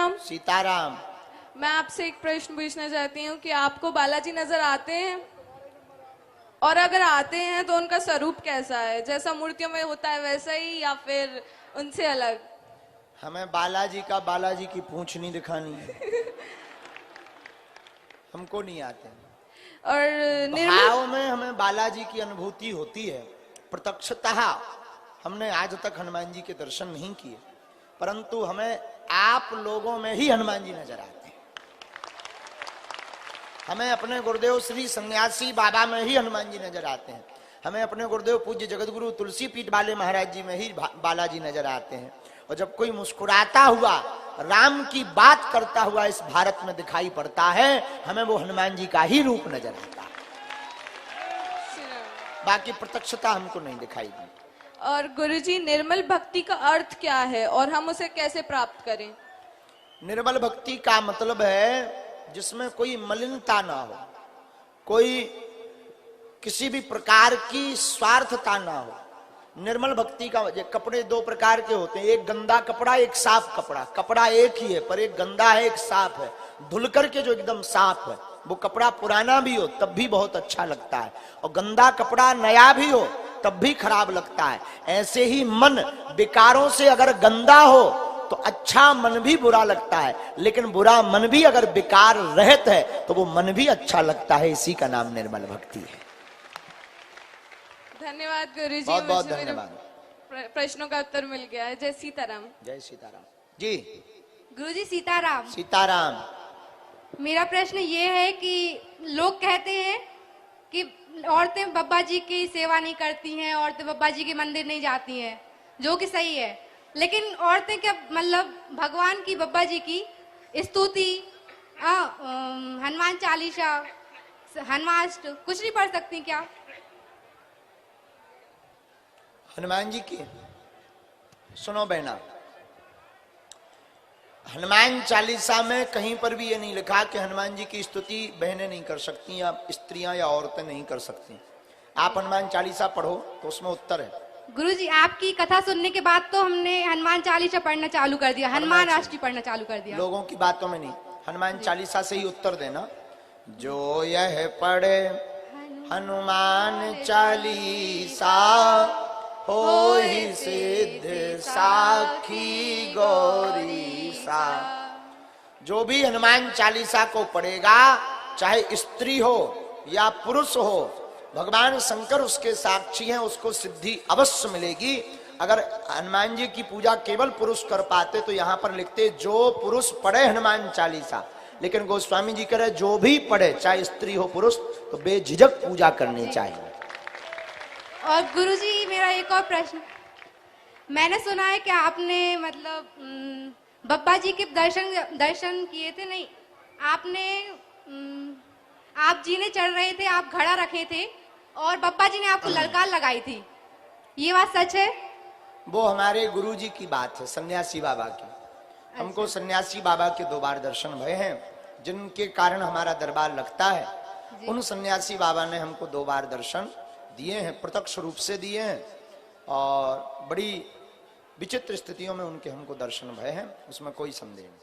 सीताराम। सीताराम। मैं आपसे एक प्रश्न पूछना चाहती हूँ कि आपको बालाजी नजर आते हैं, और अगर आते हैं तो उनका स्वरूप कैसा है? जैसा मूर्तियों में होता है वैसा ही, या फिर उनसे अलग? हमें बालाजी की पूंछ नहीं दिखानी है। हमको नहीं आते। और भाव में हमें बालाजी की अनुभूति होती है, प्रत्यक्षतः हमने आज तक हनुमान जी के दर्शन नहीं किए, परंतु हमें आप लोगों में ही हनुमान जी नजर आते हैं। हमें अपने गुरुदेव श्री सन्यासी बाबा में ही हनुमान जी नजर आते हैं। हमें अपने गुरुदेव पूज्य जगतगुरु तुलसी पीठ वाले महाराज जी में ही बालाजी नजर आते हैं। और जब कोई मुस्कुराता हुआ राम की बात करता हुआ इस भारत में दिखाई पड़ता है, हमें वो हनुमान जी का ही रूप नजर आता है। बाकी प्रत्यक्षता हमको नहीं दिखाई दी। और गुरुजी, निर्मल भक्ति का अर्थ क्या है और हम उसे कैसे प्राप्त करें? निर्मल भक्ति का मतलब है जिसमें कोई मलिनता ना हो, कोई किसी भी प्रकार की स्वार्थता ना हो। निर्मल भक्ति का कपड़े दो प्रकार के होते हैं, एक गंदा कपड़ा, एक साफ कपड़ा। कपड़ा एक ही है, पर एक गंदा है, एक साफ है। धुल करके जो एकदम साफ है, वो कपड़ा पुराना भी हो तब भी बहुत अच्छा लगता है, और गंदा कपड़ा नया भी हो तब भी खराब लगता है। ऐसे ही मन विकारों से अगर गंदा हो तो अच्छा मन भी बुरा लगता है, लेकिन बुरा मन भी अगर विकार रहित है तो वो मन भी अच्छा लगता है। इसी का नाम निर्मल भक्ति है। धन्यवाद गुरुजी, बहुत बहुत मुझे धन्यवाद। प्रश्नों का उत्तर मिल गया है। जय सीताराम। जय सीताराम जी। गुरुजी सीताराम। सीताराम। मेरा प्रश्न ये है कि लोग कहते हैं कि औरतें बब्बा जी की सेवा नहीं करती हैं, औरतें बब्बा जी के मंदिर नहीं जाती हैं, जो कि सही है, लेकिन औरतें क्या मतलब भगवान की, बब्बा जी की स्तुति, हनुमान चालीसा, हनुमाष्ट कुछ नहीं पढ़ सकती क्या? हनुमान जी की सुनो बहना, हनुमान चालीसा में कहीं पर भी ये नहीं लिखा कि हनुमान जी की स्तुति बहनें नहीं कर सकती या स्त्रियां या औरतें नहीं कर सकती। आप हनुमान चालीसा पढ़ो तो उसमें उत्तर है। गुरुजी, आपकी कथा सुनने के बाद तो हमने हनुमान चालीसा पढ़ना चालू कर दिया, हनुमान अष्टमी पढ़ना चालू कर दिया। लोगों की बातों में नहीं, हनुमान चालीसा से ही उत्तर देना। जो यह पढ़े हनुमान चालीसा हो ही सिद्ध साखी गौरी सा। जो भी हनुमान चालीसा को पढ़ेगा, चाहे स्त्री हो या पुरुष हो, भगवान शंकर उसके साक्षी हैं, उसको सिद्धि अवश्य मिलेगी। अगर हनुमान जी की पूजा केवल पुरुष कर पाते तो यहाँ पर लिखते जो पुरुष पढ़े हनुमान चालीसा, लेकिन गोस्वामी जी कह रहे जो भी पढ़े, चाहे स्त्री हो पुरुष, तो बेझिझक पूजा करनी चाहिए। और गुरुजी, मेरा एक और प्रश्न, मैंने सुना है कि आपने मतलब बब्बा जी के दर्शन किए थे, नहीं आपने आप जी ने चढ़ रहे थे, आप घड़ा रखे थे और बब्बा जी ने आपको ललकार लगाई थी, ये बात सच है? वो हमारे गुरु जी की बात है, सन्यासी बाबा की। हमको सन्यासी बाबा के 2 बार दर्शन भये हैं, जिनके कारण हमारा दरबार लगता है। उन सन्यासी बाबा ने हमको 2 बार दर्शन दिए हैं, प्रत्यक्ष रूप से दिए हैं, और बड़ी विचित्र स्थितियों में उनके हमको दर्शन भये हैं, उसमें कोई संदेह नहीं।